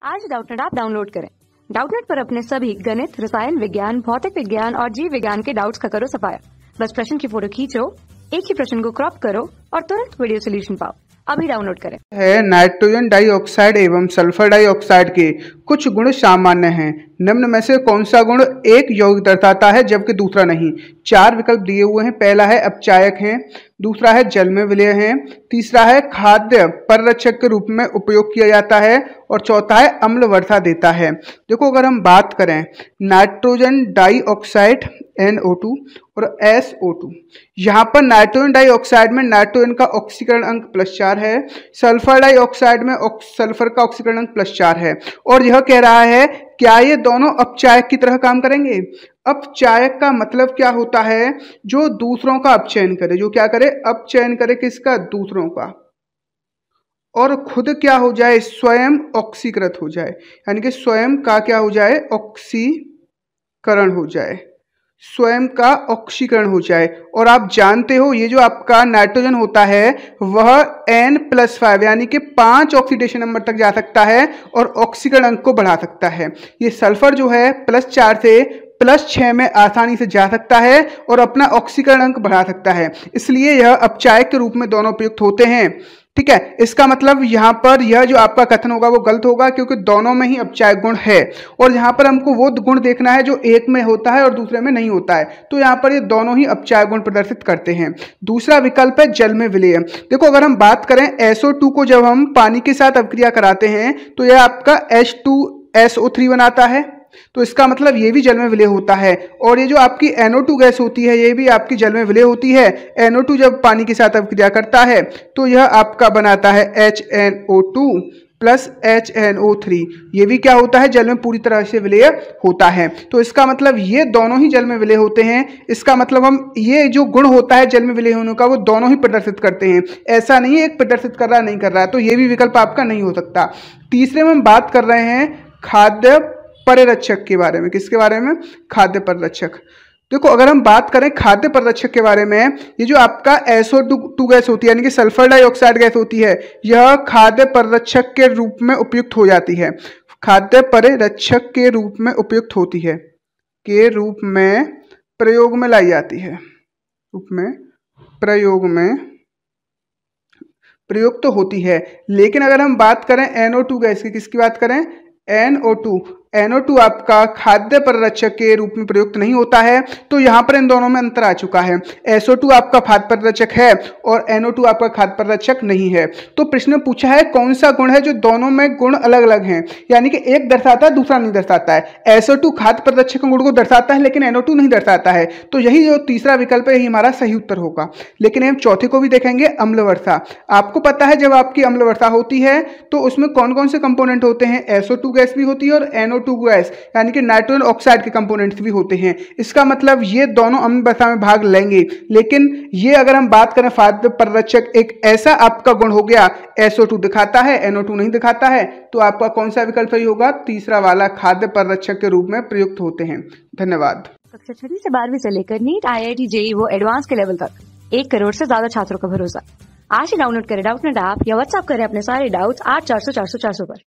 आज Doubtnut app download करें। Doubtnut पर अपने सभी गणित, रसायन विज्ञान, भौतिक विज्ञान और जीव विज्ञान के डाउट्स का करो सफाया। बस प्रश्न की फोटो खींचो, एक ही प्रश्न को क्रॉप करो और तुरंत वीडियो सोल्यूशन पाओ। अभी डाउनलोड करें। है नाइट्रोजन डाइऑक्साइड एवं सल्फर डाइऑक्साइड के कुछ गुण सामान्य हैं। निम्न में से कौन सा गुण एक यौगिक दर्शाता है जबकि दूसरा नहीं? चार विकल्प दिए हुए हैं। पहला है अपचायक है, दूसरा है जल में विलेय है, तीसरा है खाद्य परिरक्षक के रूप में उपयोग किया जाता है और चौथा है अम्ल वर्षा देता है। देखो, अगर हम बात करें नाइट्रोजन डाइऑक्साइड NO2 और SO2, यहाँ पर नाइट्रोजन डाइऑक्साइड में नाइट्रोजन का ऑक्सीकरण अंक +4 है, सल्फर डाइऑक्साइड में सल्फर का ऑक्सीकरण अंक +4 है और यह कह रहा है क्या ये दोनों अपचायक की तरह काम करेंगे? अपचायक का मतलब क्या होता है? जो दूसरों का अपचयन करे, जो क्या करे? अपचयन करे। किसका? दूसरों का। और खुद क्या हो जाए? स्वयं ऑक्सीकृत हो जाए, यानी कि स्वयं का क्या हो जाए? ऑक्सीकरण हो जाए, स्वयं का ऑक्सीकरण हो जाए। और आप जानते हो ये जो आपका नाइट्रोजन होता है वह N+5 यानी कि 5 ऑक्सीडेशन नंबर तक जा सकता है और ऑक्सीकरण अंक को बढ़ा सकता है। ये सल्फर जो है +4 से +6 में आसानी से जा सकता है और अपना ऑक्सीकरण अंक बढ़ा सकता है, इसलिए यह अपचायक के रूप में दोनों उपयुक्त होते हैं। ठीक है, इसका मतलब यहाँ पर यह जो आपका कथन होगा वो गलत होगा, क्योंकि दोनों में ही अपचायक गुण है और यहाँ पर हमको वो गुण देखना है जो एक में होता है और दूसरे में नहीं होता है, तो यहाँ पर ये दोनों ही अपचायक गुण प्रदर्शित करते हैं। दूसरा विकल्प है जल में विलेय। देखो, अगर हम बात करें SO2 को जब हम पानी के साथ अभिक्रिया कराते हैं तो यह आपका H2SO3 बनाता है, तो इसका मतलब ये भी जल में विलेय होता है। और ये जो आपकी NO2 गैस होती है ये भी आपकी जल में विलेय होती है। NO2 जब पानी के साथ अभिक्रिया करता है तो यह आपका बनाता है HNO2 प्लस HNO3। ये भी क्या होता है? जल में पूरी तरह से विलेय होता है। तो इसका मतलब ये दोनों ही जल में विलेय होते हैं। इसका मतलब हम ये जो गुण होता है जल में विलेय होने का वो दोनों ही प्रदर्शित करते हैं, ऐसा नहीं है एक प्रदर्शित कर रहा नहीं कर रहा, तो ये भी विकल्प आपका नहीं हो सकता। तीसरे में हम बात कर रहे हैं खाद्य परिरक्षक के बारे में। किसके बारे में? खाद्य परिरक्षक। देखो, अगर हम बात करें खाद्य परिरक्षक के बारे में, ये जो आपका SO2 गैस होती है यानी कि सल्फर डाइऑक्साइड गैस होती है, यह खाद्य परिरक्षक के रूप में उपयुक्त हो जाती है। खाद्य परिरक्षक के रूप में उपयुक्त होती है, के रूप में प्रयोग में लाई जाती है, रूप में प्रयोग में प्रयुक्त तो होती है। लेकिन अगर हम बात करें NO2 गैस की, किसकी बात करें? NO2 आपका खाद्य परिरक्षक के रूप में प्रयुक्त नहीं होता है, तो यहाँ पर इन दोनों में अंतर आ चुका है। SO2 आपका खाद्य परिरक्षक है और NO2 आपका खाद्य परिरक्षक नहीं है। तो प्रश्न में पूछा है कौन सा गुण है जो दोनों में गुण अलग अलग हैं, यानी कि एक दर्शाता है दूसरा नहीं दर्शाता है। SO2 खाद्य परिरक्षक के गुण को दर्शाता है लेकिन NO2 नहीं दर्शाता है, तो यही जो तीसरा विकल्प है यही हमारा सही उत्तर होगा। लेकिन हम चौथे को भी देखेंगे, अम्ल वर्षा। आपको पता है जब आपकी अम्ल वर्षा होती है तो उसमें कौन कौन से कंपोनेंट होते हैं? SO2 गैस भी होती है और NO2 गैस यानी कि नाइट्रोजन ऑक्साइड के कंपोनेंट्स भी होते हैं। इसका मतलब ये दोनों अम्ल वर्षा में भाग लेंगे। लेकिन ये अगर हम बात करें खाद्य परिरक्षक एक ऐसा आपका गुण हो गया, SO2 दिखाता है NO2 नहीं दिखाता है, तो आपका कौन सा विकल्प सही होगा? तीसरा वाला, खाद्य परिरक्षक के रूप में प्रयुक्त होते हैं। धन्यवाद। कक्षा 6 से 12वीं से लेकर नीट, IIT, JEE वो एडवांस के लेवल तक 1 करोड़ से ज्यादा छात्रों का भरोसा। आज ही डाउनलोड करें डाउटनेट ऐप या व्हाट्सएप करें अपने सारे डाउट्स 8400 400 400 पर।